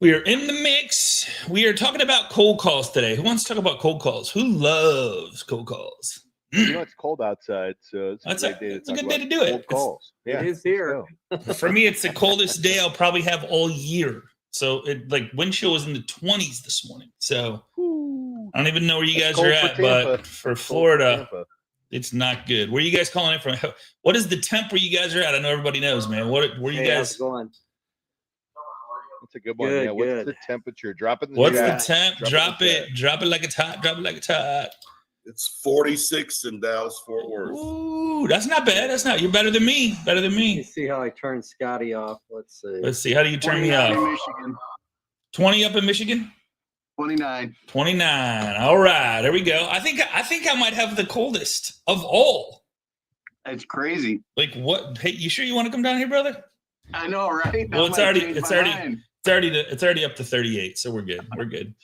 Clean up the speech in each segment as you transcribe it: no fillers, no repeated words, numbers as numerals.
We are in the mix. We are talking about cold calls today. Who wants to talk about cold calls? Who loves cold calls? It's cold outside, so it's a That's great day to it's a talk good day about to do it. cold calls. It is here. For me, it's the coldest day I'll probably have all year. So wind chill was in the 20s this morning. So I don't even know where you guys are at, but for Florida, it's not good. Where are you guys calling it from? What is the temp where you guys are at? I know everybody knows, man. Where you guys? How's it going? That's a good one. Good, yeah. What's good. the temperature? Drop it in the What's chat. the temp? Drop it. Drop it like it's hot. Drop it like it's hot. It's 46 in Dallas Fort Worth. Ooh, that's not bad. That's not. You're better than me. Better than Let me me. see how I turn Scotty off. Let's see. Let's see. How do you turn me 29 off? in Michigan. 20 up in Michigan. 29. 29. All right. There we go. I think I might have the coldest of all. It's crazy. Like what? Hey, you sure you want to come down here, brother? I know, right? Well, That might change my mind. it's already up to 38, so we're good. We're good.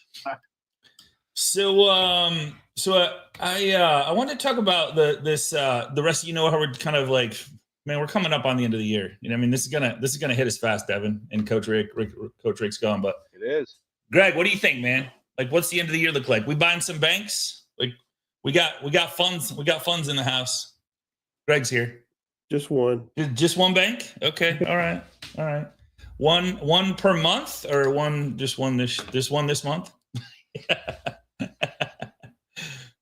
So I wanted to talk about the rest of how we're kind of like, man, we're coming up on the end of the year. You know, I mean, this is gonna hit us fast, Devin, and Coach Rick's gone. But It is. Greg, what do you think, man? Like, what's the end of the year look like? We buying some banks? Like, we got funds. We got funds in the house. Greg's here. Just one. Just one bank? Okay. All right. One per month, or just one this month?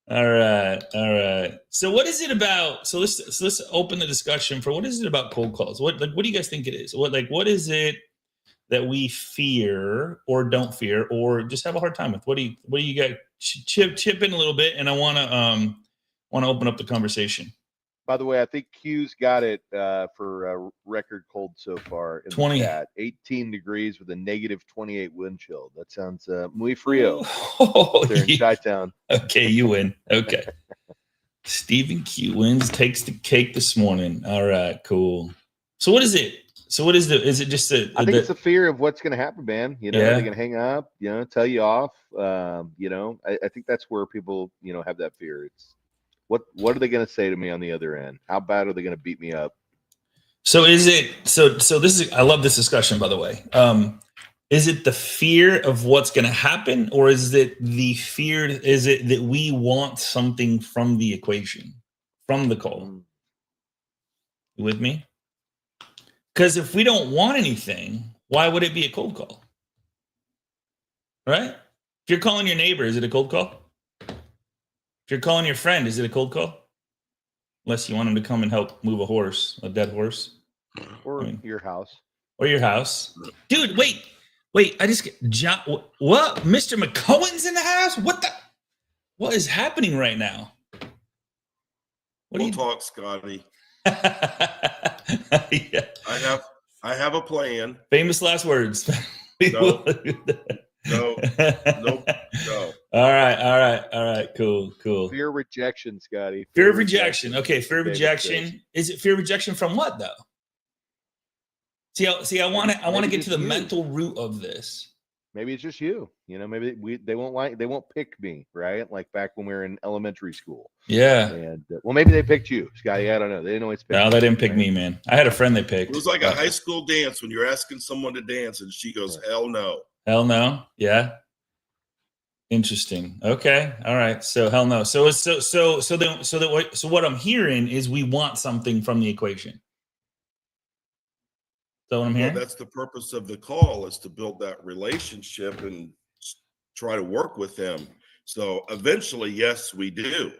All right. So what is it about? So let's open the discussion for what is it about cold calls? What do you guys think it is? What is it that we fear or don't fear or just have a hard time with? What do you got? Chip in a little bit, and I want to open up the conversation. By the way, I think Q's got it for record cold so far in 20. the chat. 18 degrees with a negative 28 wind chill. That sounds muy frio. Oh, There in Chi-Town. Okay, you win. Okay. Stephen Q wins, takes the cake this morning. All right, cool. So what is it? Is it just I think it's a fear of what's going to happen, man. Yeah. They're going to hang up, tell you off. I think that's where people, have that fear. It's what are they going to say to me on the other end? How bad are they going to beat me up? So is it so this is, I love this discussion, by the way. Is it the fear of what's going to happen, or is it that we want something from the equation, from the call? You with me? Because if we don't want anything, why would it be a cold call? Right? If you're calling your neighbor, is it a cold call? If you're calling your friend, is it a cold call? Unless you want him to come and help move a dead horse. Or your house. Or your house. Dude, wait. I just get John. What? Mr. McCohen's in the house? What is happening right now? We'll talk, Scotty. Yeah. I have a plan. Famous last words. No. All right. Cool. Fear of rejection, Scotty. Fear of rejection. Okay, fear of rejection. Is it fear of rejection from what though? See, I want to get to the mental root of this. Maybe it's just you. Maybe they won't pick me, right? Like back when we were in elementary school. Yeah. And maybe they picked you, Scotty. I don't know. They didn't always pick. No, they didn't pick me, man. I had a friend they picked. It was like a high school dance when you're asking someone to dance, and she goes, "Hell no." Hell no. Yeah. Interesting. Okay. All right. So hell no. So what I'm hearing is we want something from the equation. So what I'm hearing? Well, that's the purpose of the call, is to build that relationship and try to work with them. So eventually, yes, we do.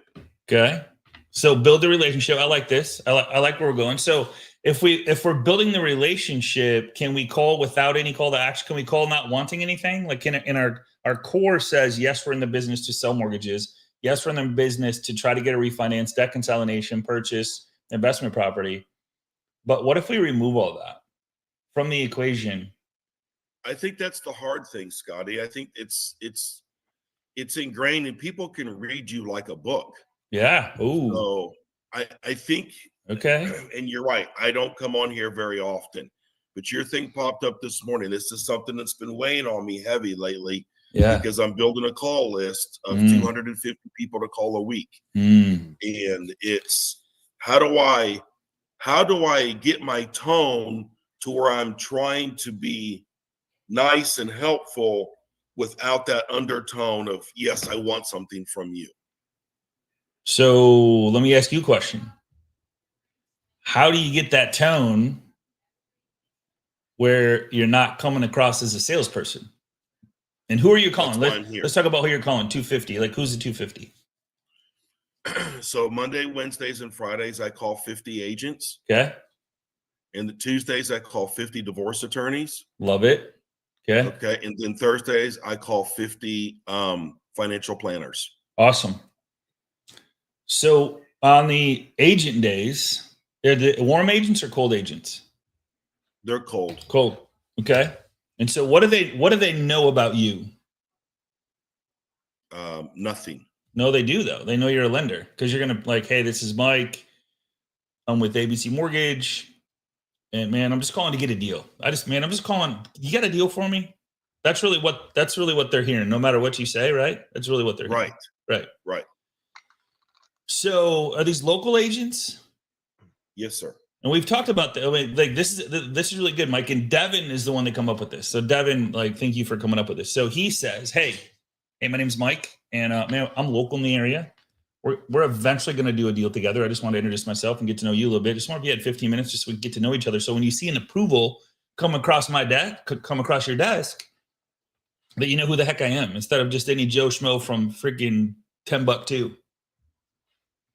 Okay. So build the relationship. I like this. I like where we're going. So if we're building the relationship, can we call without any call to action? Can we call not wanting anything? Like in our core says, yes, we're in the business to sell mortgages. Yes, we're in the business to try to get a refinance, debt consolidation, purchase, investment property. But what if we remove all that from the equation? I think that's the hard thing, Scotty. I think it's ingrained, and people can read you like a book. Yeah. Ooh. So I think, okay. And you're right. I don't come on here very often, but your thing popped up this morning. This is something that's been weighing on me heavy lately. Yeah. Because I'm building a call list of 250 people to call a week. Mm. And it's how do I get my tone to where I'm trying to be nice and helpful without that undertone of, yes, I want something from you. So let me ask you a question. How do you get that tone where you're not coming across as a salesperson? And who are you calling? That's why I'm here. Let's talk about who you're calling. 250. Like, who's the 250? So Monday, Wednesdays, and Fridays, I call 50 agents. Okay. And the Tuesdays, I call 50 divorce attorneys. Love it. Okay. Okay. And then Thursdays, I call 50 financial planners. Awesome. So on the agent days, they're the warm agents or cold agents? They're cold. Cold. Okay. And so what do they know about you? Nothing. No, they do though. They know you're a lender because you're gonna like, hey, this is Mike. I'm with ABC Mortgage, and man, I'm just calling to get a deal. I'm just calling. You got a deal for me? That's really what they're hearing. No matter what you say, right? That's really what they're hearing. Right. So, are these local agents? Yes, sir. And we've talked about that. I mean, like this is really good, Mike. And Devin is the one that come up with this. So Devin, like, thank you for coming up with this. So he says, hey, my name's Mike, and man, I'm local in the area. We're eventually going to do a deal together. I just want to introduce myself and get to know you a little bit. Just want to be at 15 minutes just so we can get to know each other. So when you see an approval come across my desk, come across your desk, that you know who the heck I am instead of just any Joe Schmo from freaking Timbuktu.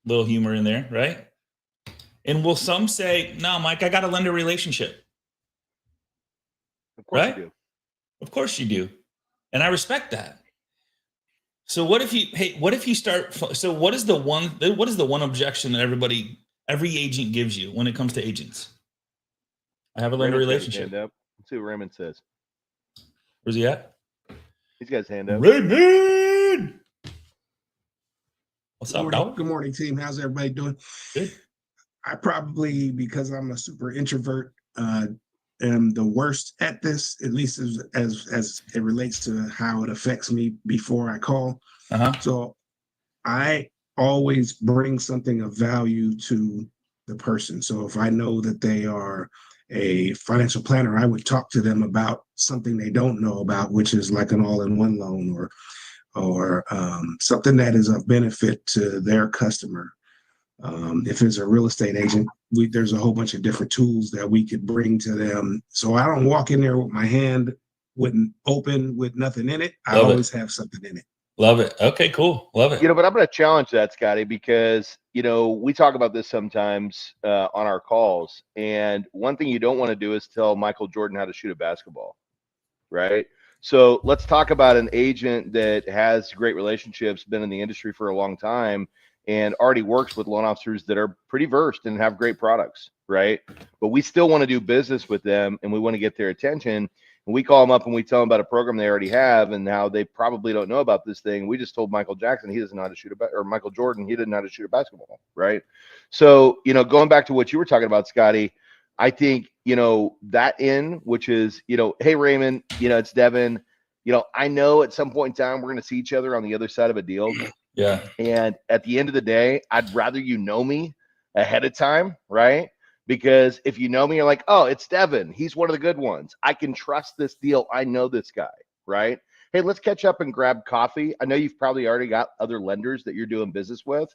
Little humor in there, right? And will some say, no, Mike, I got a lender relationship. Of course Right? you do. Of course you do. And I respect that. So what if you start, so what is the one objection that every agent gives you when it comes to agents? I have a lender Raymond's got his relationship. hand up. Let's see what Raymond says. Where's he at? He's got his hand up. Raymond! What's up, dog? Good morning, team. How's everybody doing? Good. I probably, because I'm a super introvert, am the worst at this, at least as it relates to how it affects me before I call. Uh-huh. So I always bring something of value to the person. So if I know that they are a financial planner, I would talk to them about something they don't know about, which is like an all-in-one loan or something that is of benefit to their customer. If it's a real estate agent, there's a whole bunch of different tools that we could bring to them. So I don't walk in there with my hand open with nothing in it. I always have something in it. Love it. Okay, cool. Love it. But I'm going to challenge that, Scotty, because, we talk about this sometimes on our calls. And one thing you don't want to do is tell Michael Jordan how to shoot a basketball, right? So let's talk about an agent that has great relationships, been in the industry for a long time, and already works with loan officers that are pretty versed and have great products, right? But we still want to do business with them, and we want to get their attention. And we call them up and we tell them about a program they already have and how they probably don't know about this thing. We just told Michael Jackson he doesn't know how to shoot or Michael Jordan, he didn't know how to shoot a basketball, right? So, going back to what you were talking about, Scotty, I think, that which is, hey, Raymond, it's Devin. I know at some point in time we're going to see each other on the other side of a deal. Yeah. And at the end of the day, I'd rather you know me ahead of time, right? Because if you know me, you're like, oh, it's Devin. He's one of the good ones. I can trust this deal. I know this guy, right? Hey, let's catch up and grab coffee. I know you've probably already got other lenders that you're doing business with,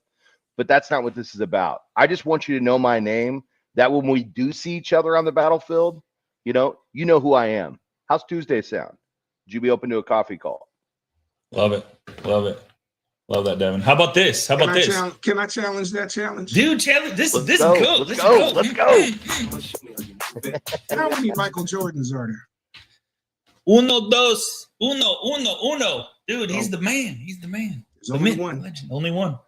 but that's not what this is about. I just want you to know my name, that when we do see each other on the battlefield, you know who I am. How's Tuesday sound? Would you be open to a coffee call? Love it. Love it. Love that, Devin. How about this? Can I challenge that challenge? Dude, challenge this. Let's This go. is good. Let's go. How many Michael Jordans are there? Uno, dos, uno. Dude, he's the man. He's the man. There's The only myth, one. the legend. Only one.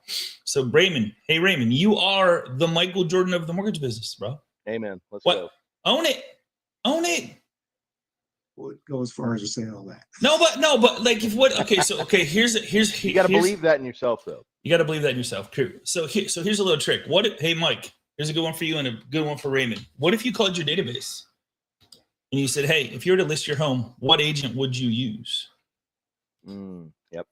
So Raymond, hey Raymond, you are the Michael Jordan of the mortgage business, bro. Amen. Let's What? go. Own it. Own it. Would go as far as to say all that. No, but like if what? Okay, here's You got to believe that in yourself, though. You got to believe that in yourself. True. So here's a little trick. Hey Mike, here's a good one for you and a good one for Raymond. What if you called your database and you said, hey, if you were to list your home, what agent would you use? Yep.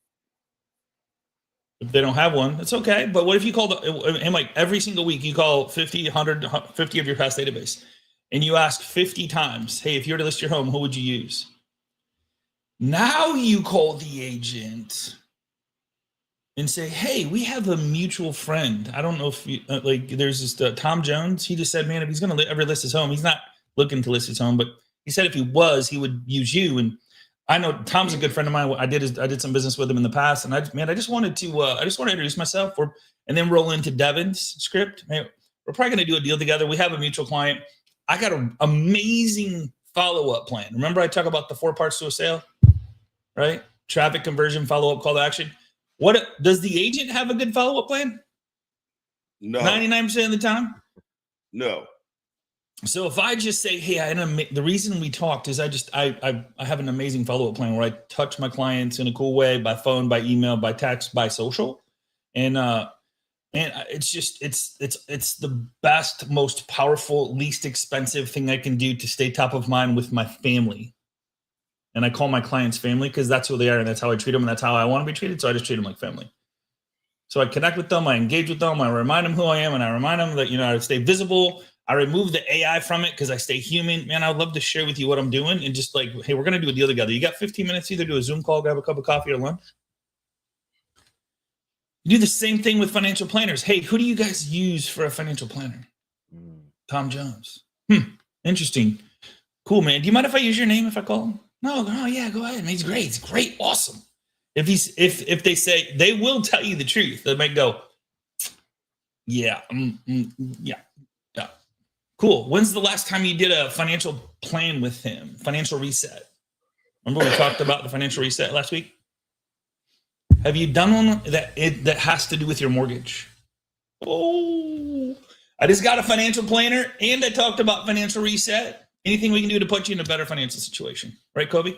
If they don't have one, it's okay. But what if you called, hey Mike, every single week you call 50, 100, 50 of your past database and you ask 50 times, hey, if you were to list your home, who would you use? Now you call the agent and say, hey, we have a mutual friend. I don't know if you, like, there's this Tom Jones. He just said, man, if he's going to ever list his home, he's not looking to list his home, but he said if he was, he would use you. And I know Tom's a good friend of mine. I did some business with him in the past, and I just wanted to introduce myself, and then roll into Devin's script. Man, we're probably going to do a deal together. We have a mutual client. I got an amazing follow-up plan. Remember I talk about the 4 parts to a sale, right? Traffic, conversion, follow-up, call to action. What does the agent have a good follow-up plan? No, 99% of the time. no. So if I just say, hey, the reason we talked is I have an amazing follow-up plan where I touch my clients in a cool way, by phone, by email, by text, by social. And it's just, it's the best, most powerful, least expensive thing I can do to stay top of mind with my family. And I call my clients family because that's who they are and that's how I treat them and that's how I want to be treated. So I just treat them like family. So I connect with them, I engage with them, I remind them who I am, and I remind them that, I stay visible. I remove the AI from it because I stay human. Man, I'd love to share with you what I'm doing and just like, hey, we're going to do a deal together. You got 15 minutes, either do a Zoom call, grab a cup of coffee or lunch. You do the same thing with financial planners. Hey, who do you guys use for a financial planner? Tom Jones. Interesting. Cool, man. Do you mind if I use your name if I call him? No, yeah, go ahead. Man, he's great. He's great. Awesome. If they say, they will tell you the truth. They might go, yeah, yeah. Cool. When's the last time you did a financial plan with him? Financial reset. Remember we talked about the financial reset last week? Have you done one that has to do with your mortgage? Oh, I just got a financial planner and I talked about financial reset. Anything we can do to put you in a better financial situation. Right, Kobe?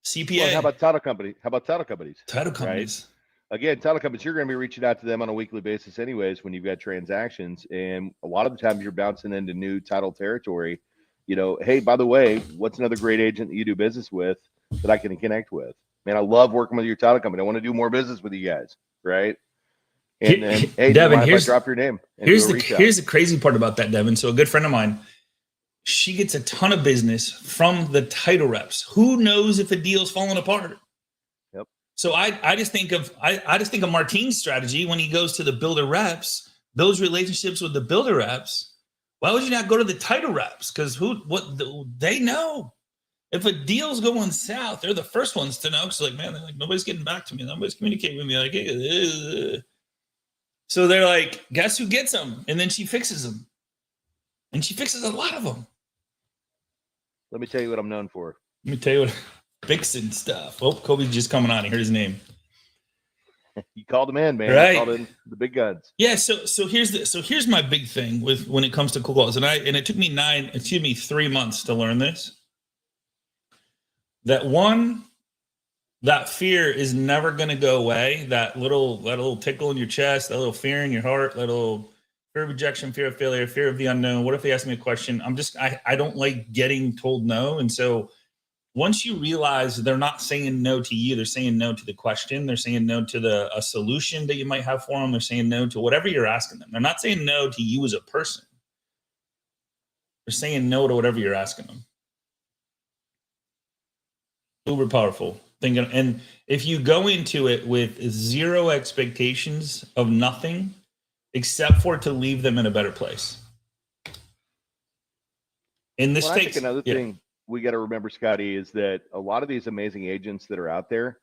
CPA. Well, how about title company? How about title companies? Title companies. Right? Again, title companies, you're going to be reaching out to them on a weekly basis anyways when you've got transactions. And a lot of the times you're bouncing into new title territory. Hey, by the way, what's another great agent that you do business with that I can connect with? Man, I love working with your title company. I want to do more business with you guys, right? And then, hey, Devin, if I drop your name. Here's the crazy part about that, Devin. So a good friend of mine, she gets a ton of business from the title reps. Who knows if a deal's falling apart? Yep. So I just think of Martin's strategy when he goes to the builder reps, builds relationships with the builder reps. Why would you not go to the title reps? Because they know. If a deal's going south, they're the first ones to know. Because they're like, nobody's getting back to me. Nobody's communicating with me. Like, hey. So they're like, guess who gets them? And then she fixes them. And she fixes a lot of them. Let me tell you what I'm known for. Let me tell you what, fixing stuff. Oh, Kobe's just coming on. I heard his name. You called him in, man. Right. You called in the big guns. Yeah. So here's my big thing with when it comes to cold calls, and it took me 3 months to learn this. That fear is never going to go away. That little tickle in your chest, that little fear in your heart, that little fear of rejection, fear of failure, fear of the unknown. What if they ask me a question? I don't like getting told no. And so once you realize they're not saying no to you, they're saying no to the question. They're saying no to a solution that you might have for them. They're saying no to whatever you're asking them. They're not saying no to you as a person. They're saying no to whatever you're asking them. Uber powerful. And if you go into it with zero expectations of nothing, except for to leave them in a better place. And this I think another thing we got to remember, Scotty, is that a lot of these amazing agents that are out there,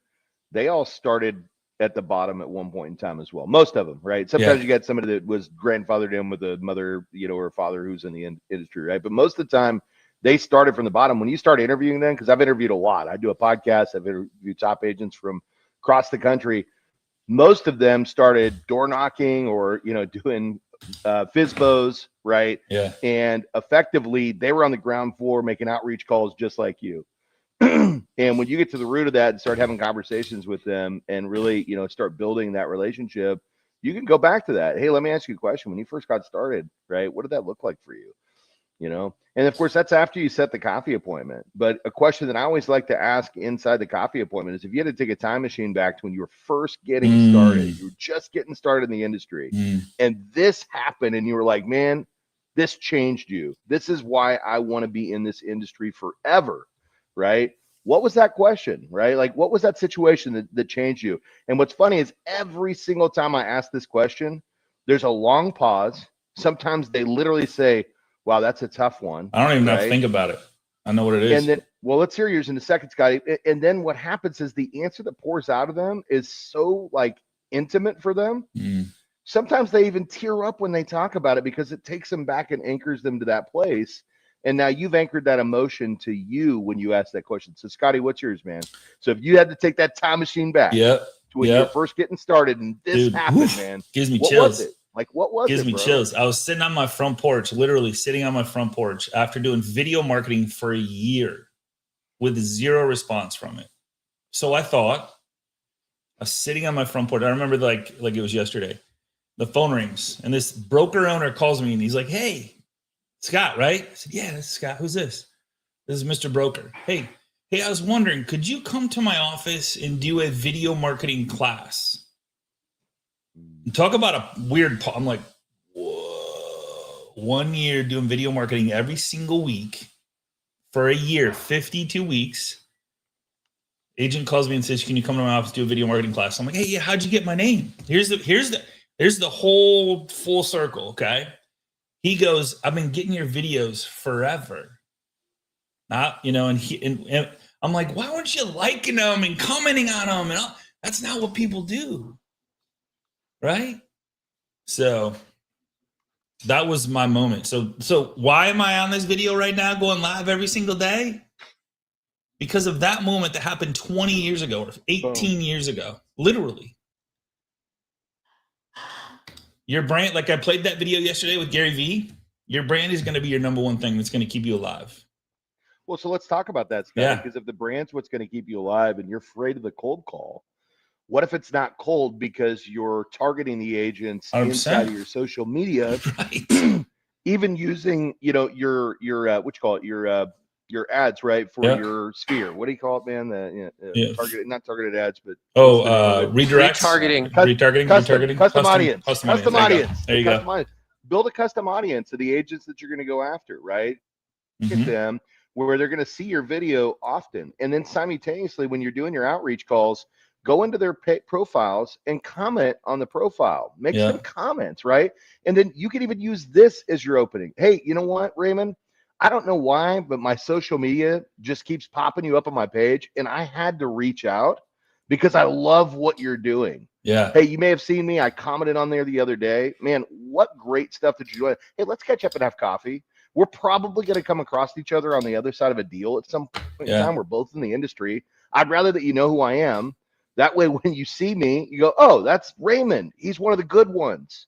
they all started at the bottom at one point in time as well. Most of them, right? Sometimes you got somebody that was grandfathered in with a mother, or a father who's in the industry, right? But most of the time, they started from the bottom. When you start interviewing them, because I've interviewed a lot. I do a podcast. I've interviewed top agents from across the country. Most of them started door knocking or, doing FISBOs, right? Yeah. And effectively, they were on the ground floor making outreach calls just like you. And when you get to the root of that and start having conversations with them and really, start building that relationship, you can go back to that. Hey, let me ask you a question. When you first got started, right? What did that look like for you? And of course, that's after you set the coffee appointment. But a question that I always like to ask inside the coffee appointment is if you had to take a time machine back to when you were first getting started, you were just getting started in the industry, and this happened, and you were like, man, this changed you. This is why I want to be in this industry forever, right? What was that question, right? Like, what was that situation that changed you? And what's funny is every single time I ask this question, there's a long pause. Sometimes they literally say, wow, that's a tough one. I don't even have to right? think about it. I know what it is. And then, well, let's hear yours in a second, Scotty. And then what happens is the answer that pours out of them is so like intimate for them. Mm. Sometimes they even tear up when they talk about it because it takes them back and anchors them to that place. And now you've anchored that emotion to you when you ask that question. So, Scotty, what's yours, man? So if you had to take that time machine back Yep. to when you're Yep. first getting started and this Dude, happened, oof, man, gives me what chills. was it? Like, what was Gives it, me bro? chills. I was sitting on my front porch, literally sitting on my front porch after doing video marketing for a year with zero response from it. So I thought, I was sitting on my front porch. I remember like it was yesterday. The phone rings and this broker owner calls me and he's like, "Hey, Scott, right?" I said, "Yeah, this is Scott. Who's this?" "This is Mr. Broker. Hey, I was wondering, could you come to my office and do a video marketing class?" Talk about a weird. I'm like, whoa. 1 year doing video marketing every single week for a year, 52 weeks. Agent calls me and says, "Can you come to my office do a video marketing class?" I'm like, "Hey, yeah, how'd you get my name?" Here's the whole full circle. Okay. He goes, "I've been getting your videos forever." Not, and I'm like, "Why weren't you liking them and commenting on them?" And that's not what people do. Right. So that was my moment. So why am I on this video right now going live every single day? Because of that moment that happened 20 years ago or 18 years ago, literally. Your brand, like I played that video yesterday with Gary Vee, your brand is going to be your number one thing that's going to keep you alive. Well, so let's talk about that, Scotty, Yeah. because if the brand's what's going to keep you alive and you're afraid of the cold call, what if it's not cold because you're targeting the agents 100%. inside of your social media, Right. even using, your what you call it, your ads, right, for Yeah. your sphere. What do you call it, man? Yeah. Targeted, not targeted ads, but Redirects. Retargeting. Retargeting. custom audience. Custom Custom audience. There you go. Custom audience. Build a custom audience of the agents that you're going to go after, right? Mhm. Get them where they're going to see your video often, and then simultaneously when you're doing your outreach calls, go into their profiles and comment on the profile. Make Yeah. some comments, right? And then you can even use this as your opening. Hey, you know what, Raymond? I don't know why, but my social media just keeps popping you up on my page, and I had to reach out because I love what you're doing. Yeah. Hey, you may have seen me. I commented on there the other day. Man, what great stuff that you're doing. Hey, let's catch up and have coffee. We're probably going to come across each other on the other side of a deal at some point in time. We're both in the industry. I'd rather that you know who I am. That way, when you see me, you go, "Oh, that's Raymond. He's one of the good ones.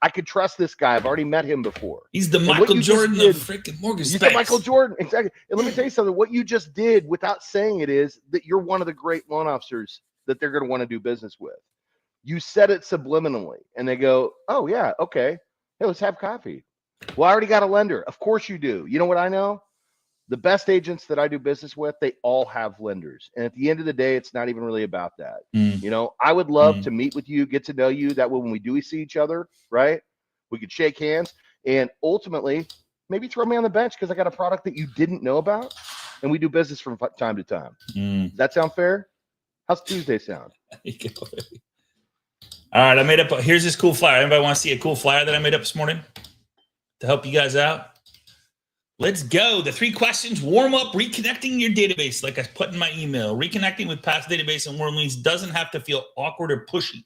I could trust this guy. I've already met him before." He's the And what Michael you just Jordan did- of freaking mortgage You space. said Michael Jordan, exactly. And let me tell you something. What you just did, without saying it, is that you're one of the great loan officers that they're going to want to do business with. You said it subliminally, and they go, "Oh yeah, okay. Hey, let's have coffee." Well, I already got a lender. Of course you do. You know what I know? The best agents that I do business with, they all have lenders. And at the end of the day, it's not even really about that. Mm. I would love to meet with you, get to know you. That way, when we do see each other, right, we could shake hands and ultimately maybe throw me on the bench because I got a product that you didn't know about, and we do business from time to time. Mm. Does that sound fair? How's Tuesday sound? There you go. All right, I made up. Here's this cool flyer. Anybody want to see a cool flyer that I made up this morning to help you guys out? Let's go. The 3 questions: warm up, reconnecting your database, like I put in my email. Reconnecting with past database and warm leads doesn't have to feel awkward or pushy.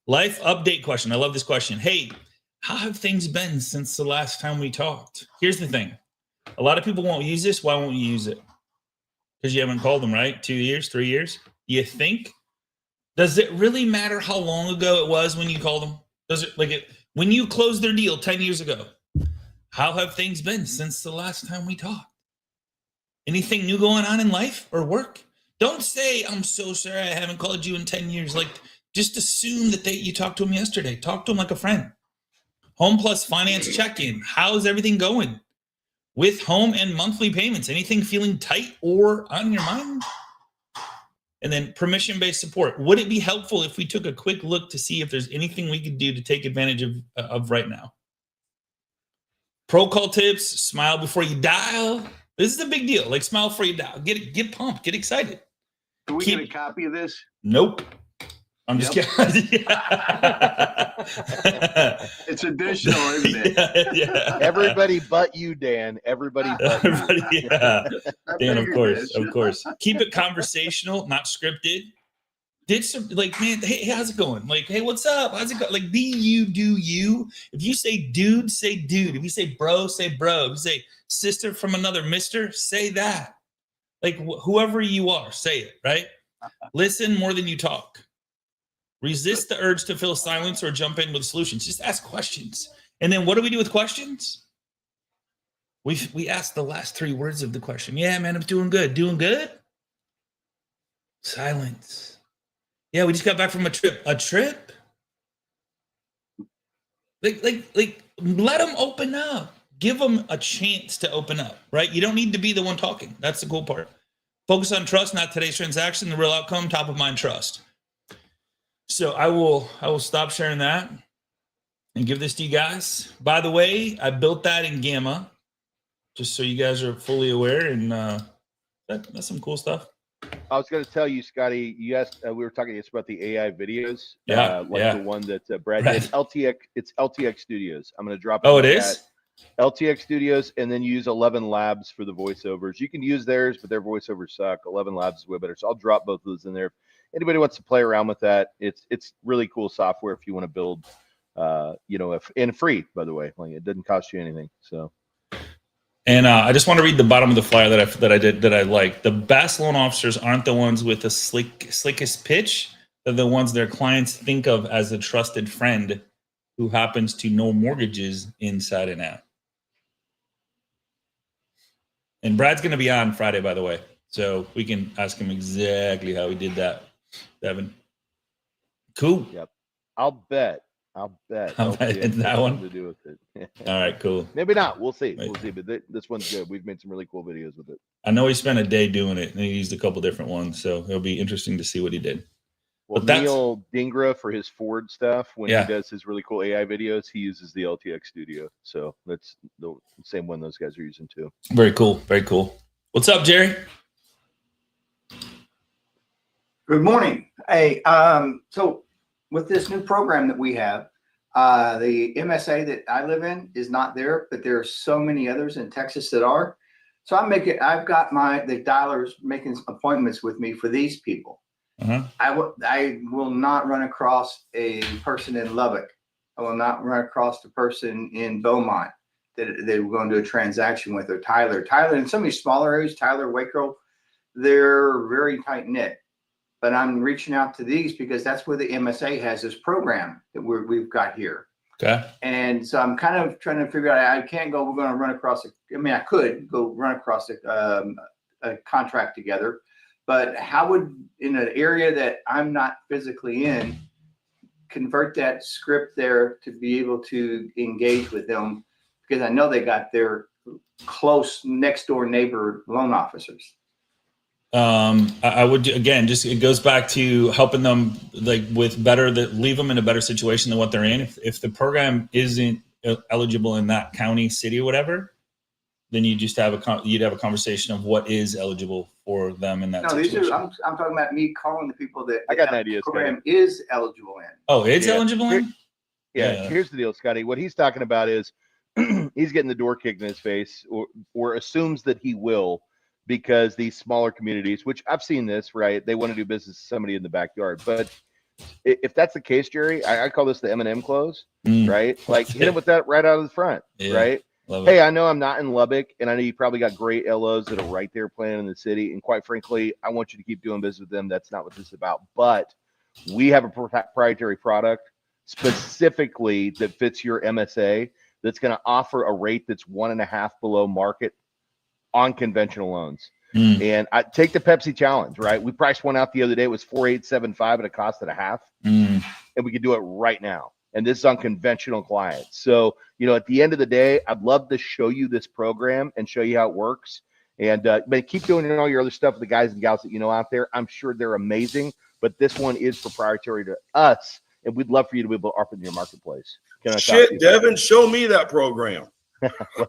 Life update question. I love this question. Hey, how have things been since the last time we talked? Here's the thing. A lot of people won't use this. Why won't you use it? Because you haven't called them, right? 2 years, 3 years? You think? Does it really matter how long ago it was when you called them? Does it when you closed their deal 10 years ago? How have things been since the last time we talked? Anything new going on in life or work? Don't say, "I'm so sorry I haven't called you in 10 years. Like, just assume that you talked to them yesterday. Talk to them like a friend. Home Plus Finance check-in. How's everything going? With home and monthly payments, anything feeling tight or on your mind? And then permission-based support. Would it be helpful if we took a quick look to see if there's anything we could do to take advantage of right now? Pro call tips, smile before you dial. This is a big deal. Like smile before you dial. Get pumped, get excited. Can we Keep- get a copy of this? Nope. I'm just kidding. It's additional, isn't it? yeah. Everybody but you, Dan. Everybody but you. Everybody, yeah. I Dan, of figured course, this. of course. Keep it conversational, not scripted. Did some like, man, hey, how's it going? Like, hey, what's up? How's it going? Like, be you, do you. If you say dude, say dude. If you say bro, say bro. If you say sister from another mister, say that. Like, whoever you are, say it, right? Listen more than you talk. Resist the urge to fill silence or jump in with solutions. Just ask questions. And then what do we do with questions? We ask the last 3 words of the question. Yeah, man, I'm doing good. Doing good? Silence. Yeah, we just got back from a trip. A trip? Like, let them open up. Give them a chance to open up, right? You don't need to be the one talking. That's the cool part. Focus on trust, not today's transaction, the real outcome, top of mind trust. So I will stop sharing that and give this to you guys. By the way, I built that in Gamma, just so you guys are fully aware, and that's some cool stuff. I was going to tell you, Scotty. You asked. We were talking about the AI videos. Yeah, like yeah. the one that Brad Right. did. LTX. It's LTX Studios. I'm going to drop. Oh, in it the is? chat. LTX Studios, and then use 11 Labs for the voiceovers. You can use theirs, but their voiceovers suck. 11 Labs is way better. So I'll drop both of those in there. If anybody wants to play around with that, it's really cool software if you want to build, and free, by the way. Like, it doesn't cost you anything. So. And I just want to read the bottom of the flyer that I like. The best loan officers aren't the ones with the slickest pitch. They're the ones their clients think of as a trusted friend who happens to know mortgages inside and out. And Brad's going to be on Friday, by the way, so we can ask him exactly how he did that, Devin. Cool. Yep. I'll bet. I'll bet LTX it's that has one. something to do with it. All right, cool. Maybe not. We'll see. Right. We'll see. But this one's good. We've made some really cool videos with it. I know he spent a day doing it, and he used a couple different ones, so it'll be interesting to see what he did. Well, But that's- Neil Dingra, for his Ford stuff, when Yeah. he does his really cool AI videos, he uses the LTX Studio. So that's the same one those guys are using too. Very cool. Very cool. What's up, Jerry? Good morning. Hey, so with this new program that we have, the MSA that I live in is not there, but there are so many others in Texas that are. So I've got the dialers making appointments with me for these people. Uh-huh. I will not run across a person in Lubbock. I will not run across the person in Beaumont that they were going to do a transaction with, or Tyler, in some of these smaller areas, Tyler, Waco, they're very tight knit. But I'm reaching out to these because that's where the MSA has this program that we've got here. Okay. And so I'm kind of trying to figure out, I can't go, we're going to run across I could go run across a contract together, but how would, in an area that I'm not physically in, convert that script there to be able to engage with them? Because I know they got their close next door neighbor loan officers. I would, again, just, it goes back to helping them like with better, that leave them in a better situation than what they're in. If the program isn't eligible in that county, city, or whatever, then you just have you'd have a conversation of what is eligible for them in that situation. I'm talking about me calling the people that I got an that idea, program is eligible in. Oh, it's Yeah. eligible in? Yeah. Here's the deal, Scotty. What he's talking about is he's getting the door kicked in his face, or assumes that he will, because these smaller communities, which I've seen this, right? They want to do business with somebody in the backyard. But if that's the case, Jerry, I call this the M&M close, right? Like, hit him with that right out of the front, Yeah. right? Love Hey, it. I know I'm not in Lubbock, and I know you probably got great LOs that are right there playing in the city. And quite frankly, I want you to keep doing business with them. That's not what this is about. But we have a proprietary product specifically that fits your MSA that's going to offer a rate that's 1.5 below market on conventional loans. And I take the Pepsi challenge, right? We priced one out the other day. It was 4.875 and it cost it $0.50. And we could do it right now. And this is on conventional clients. So, at the end of the day, I'd love to show you this program and show you how it works. And but keep doing all your other stuff with the guys and gals that you know out there. I'm sure they're amazing, but this one is proprietary to us, and we'd love for you to be able to offer it in your marketplace. Can I talk to Shit, you? Devin, show me that program.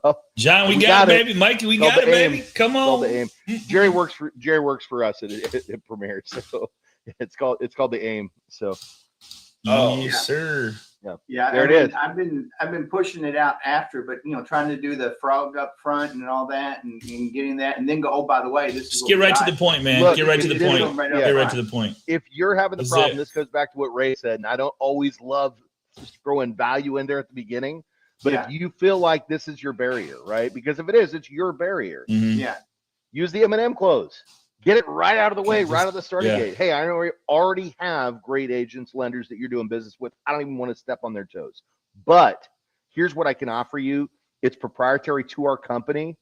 Well, John, we We got got it, it. baby. Mikey, we Called got it, the aim. baby. Come called on. the aim. Jerry works for us at Premier, so it's called the aim. So Oh, yes, yeah. sir. Yeah, There I it mean, is. I've been pushing it out after, but trying to do the frog up front and all that, and getting that, and then go. Oh, by the way, this is Just what get we right to got. the point, man. Look, get right to the It is point. going right up Get right front. to the point. if you're having the That's problem, it. this goes back to what Ray said, and I don't always love just throwing value in there at the beginning. But Yeah. if you feel like this is your barrier, right? Because if it is, it's your barrier. Mhm. Yeah, Use the M&M close. Get it right out of the way, Just- right out of the starting yeah. gate. Hey, I already have great agents, lenders that you're doing business with. I don't even want to step on their toes. But here's what I can offer you. It's proprietary to our company,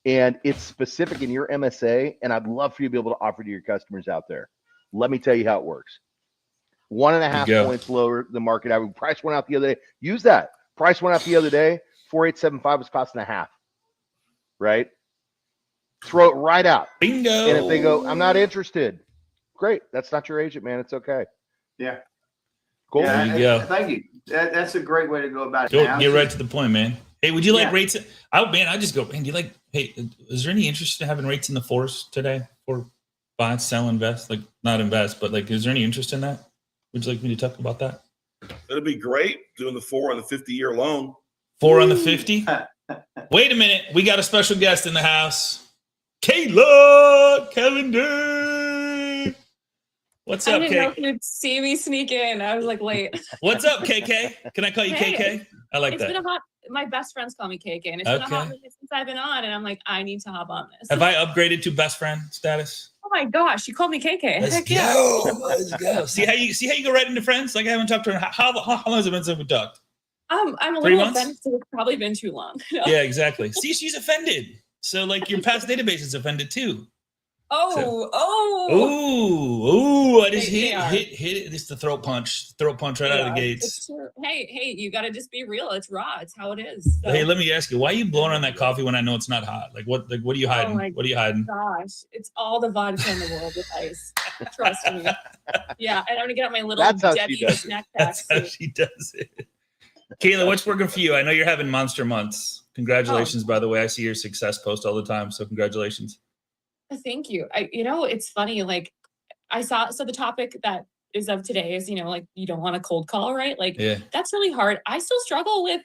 and it's specific in your MSA, and I'd love for you to be able to offer to your customers out there. Let me tell you how it works. 1.5 go. points lower than market average. Price went out the other day. Use that. Price went out the other day. 4,875 was costing a half. Right? Throw it right out. Bingo. And if they go, I'm not interested, great. That's not your agent, man. It's okay. yeah. Cool. There Yeah, you go. Thank you. That's a great way to go about it. Go, now. get It's right just- to the point, man. Hey, would you like Yeah. rates? I just go, man, do you like, hey, is there any interest in having rates in the force today for buy, sell, invest? Like, not invest, but like, is there any interest in that? Would you like me to talk about that? It'd be great doing the 4 on the 50-year loan. 4 on the 50? Wait a minute. We got a special guest in the house. Kayla Cavender. What's I up, didn't know KK? if you'd see me sneak in. I was like late. What's up, KK? Can I call you Hey, KK? I like It's been that. a hot. My best friends call me KK, and it's been a hot Okay. minute since I've been on, and I'm like, I need to hop on this. Have I upgraded to best friend status? Oh my gosh, you called me KK. Let's Heck yeah. go. Let's go. See how you go right into friends? Like I haven't talked to her. How long has it been since we talked? I'm a 3 little months? offended. It's probably been too long. Yeah, exactly. See, she's offended. So like your past database is offended too. Ooh, I just They are. hit it. It's the throat punch right out of the gates. It's true. Hey, you got to just be real. It's raw. It's how it is. So, Hey, let me ask you, why are you blowing on that coffee when I know it's not hot? Like what are you hiding? my What are you hiding? gosh, it's all the vodka in the world with ice. Trust me. Yeah, and I'm gonna get out my little That's how she Debbie does it. snack pack. That's how she does it. Kayla, what's working for you? I know you're having monster months. Congratulations, by the way. I see your success post all the time. So congratulations. Thank you. It's funny. Like so the topic that is of today is, like you don't want a cold call, right? Like Yeah. that's really hard. I still struggle with,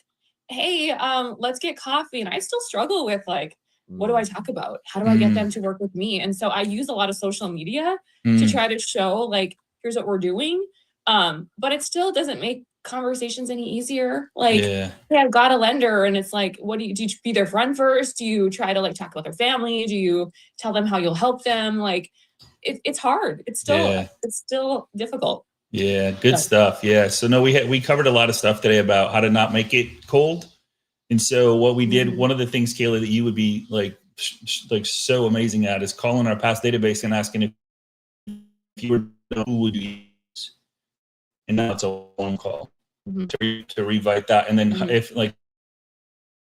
hey, let's get coffee. And I still struggle with like, what do I talk about? How do I get them to work with me? And so I use a lot of social media to Mm. try to show like, here's what we're doing. But it still doesn't make conversations any easier. Like, Yeah. hey, I've got a lender, and it's like, do you be their friend first? Do you try to like talk about their family? Do you tell them how you'll help them? Like, it's hard. It's still difficult. Yeah, good Yeah. stuff. Yeah. So no, we covered a lot of stuff today about how to not make it cold. And so what we did, Mhm. one of the things, Kayla, that you would be like so amazing at is calling our past database and asking if you were, who would you use? And now it's a phone call Mhm. to revite that. And then Mhm. if like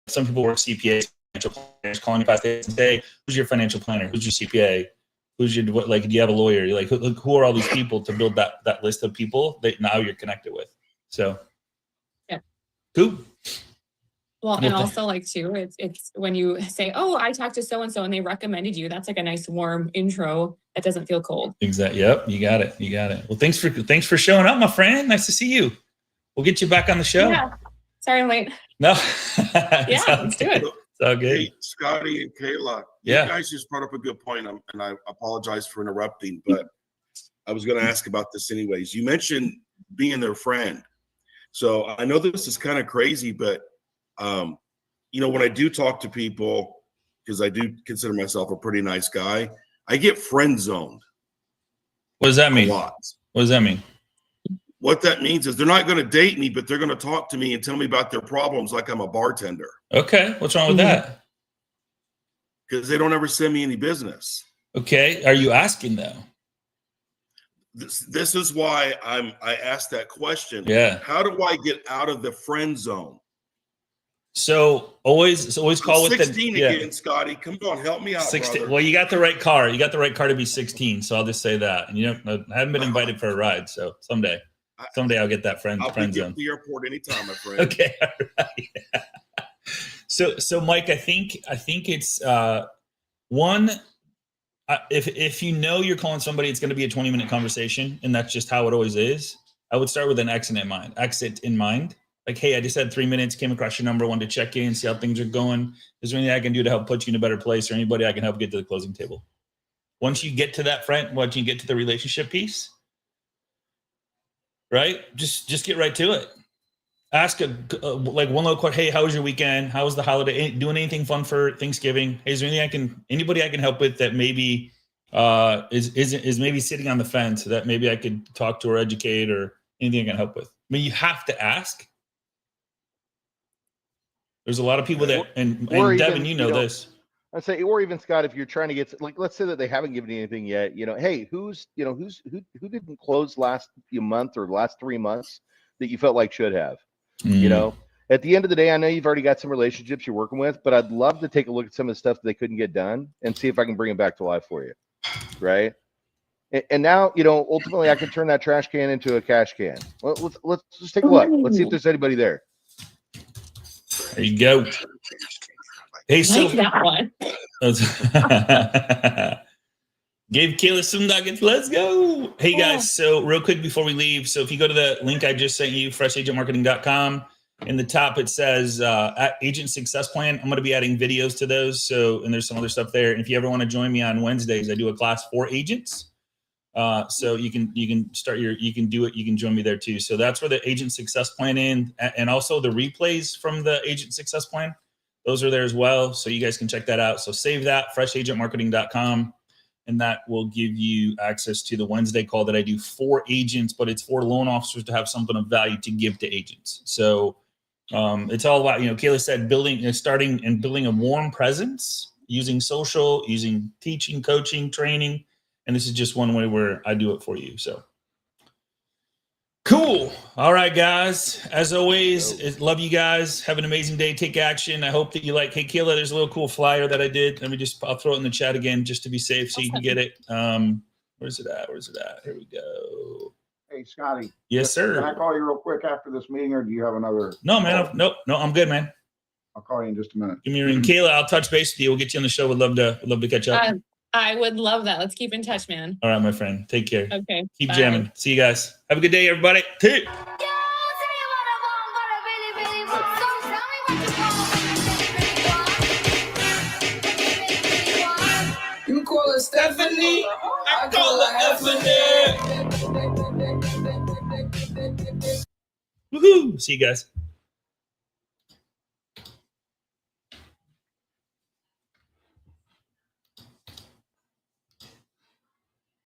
some people work CPAs, financial planners, calling your past database and say, who's your financial planner? Who's your CPA? Who's your, do you have a lawyer? You're like, who are all these people to build that list of people that now you're connected with? So, Yeah. Cool. Well, and Okay. also like too, it's when you say, oh, I talked to so and so and they recommended you. That's like a nice warm intro that doesn't feel cold. Exactly. Yep. You got it. Well, thanks for showing up, my friend. Nice to see you. We'll get you back on the show. Yeah. Sorry, I'm late. No. Yeah, let's do it. It's all good. Hey, Scotty and Kayla, Yeah. you guys just brought up a good point, and I apologize for interrupting, but I was going to ask about this anyways. You mentioned being their friend. So I know this is kind of crazy, but when I do talk to people, because I do consider myself a pretty nice guy, I get friend zoned What does that a mean? lot. What does that mean? What that means is they're not going to date me, but they're going to talk to me and tell me about their problems like I'm a bartender, Okay. What's wrong with that? because they don't ever send me any business. Okay. Are you asking though? This is why I asked that question. Yeah. How do I get out of the friend zone? So always call with 16 the again, Scotty. Come on, help me out, 16. brother. Well, you got the right car. You got the right car to be 16. So I'll just say that. And I haven't been invited for a ride. So someday I'll get that friend I'll pick you up zone. at the airport anytime, my friend. Okay. All right. So Mike, I think it's one. If you know you're calling somebody, it's going to be a 20-minute conversation, and that's just how it always is. I would start with an exit in mind. Like, hey, I just had 3 minutes, came across your number, wanted to check in, see how things are going. Is there anything I can do to help put you in a better place, or anybody I can help get to the closing table? Once you get to that front, once you get to the relationship piece, right? Just get right to it. Ask like one little question. Hey, how was your weekend? How was the holiday? Doing anything fun for Thanksgiving? Hey, is there anything anybody I can help with that maybe is maybe sitting on the fence that maybe I could talk to or educate, or anything I can help with? I mean, you have to ask. There's a lot of people that, and Or Devin, even, you know this. I'd say, or even Scott, if you're trying to get, like, let's say that they haven't given you anything yet, hey, who didn't close last month or last 3 months that you felt like should have? At the end of the day, I know you've already got some relationships you're working with, but I'd love to take a look at some of the stuff that they couldn't get done and see if I can bring it back to life for you. Right. And now, ultimately I can turn that trash can into a cash can. Well, let's just take a look. Let's see if there's anybody there. There you go. Hey, so Like that one. Gave Kayla some nuggets. Let's go. Hey guys, so real quick before we leave, so if you go to the link I just sent you, freshagentmarketing.com, in the top it says at Agent Success Plan. I'm going to be adding videos to those. So, and there's some other stuff there. And if you ever want to join me on Wednesdays, I do a class for agents. So you can do it. You can join me there too. So that's where the Agent Success Plan in, and also the replays from the Agent Success Plan. Those are there as well. So you guys can check that out. So save that, freshagentmarketing.com. And that will give you access to the Wednesday call that I do for agents, but it's for loan officers to have something of value to give to agents. So it's all about, Kayla said, starting and building a warm presence, using social, using teaching, coaching, training. And this is just one way where I do it for you. So cool. All right, guys. As always, love you guys. Have an amazing day. Take action. I hope that you like. Hey, Kayla, there's a little cool flyer that I did. I'll throw it in the chat again just to be safe so you can get it. Where's it at? Here we go. Hey, Scotty. Yes, sir. Can I call you real quick after this meeting, or do you have another? No, man. No, I'm good, man. I'll call you in just a minute. Give me a ring. Kayla, I'll touch base with you. We'll get you on the show. Would love to catch up. I would love that. Let's keep in touch, man. All right, my friend. Take care. Okay. Keep bye. jamming. See you guys. Have a good day, everybody. Take. You call her Stephanie, I call her Effanie. Woohoo! See you guys.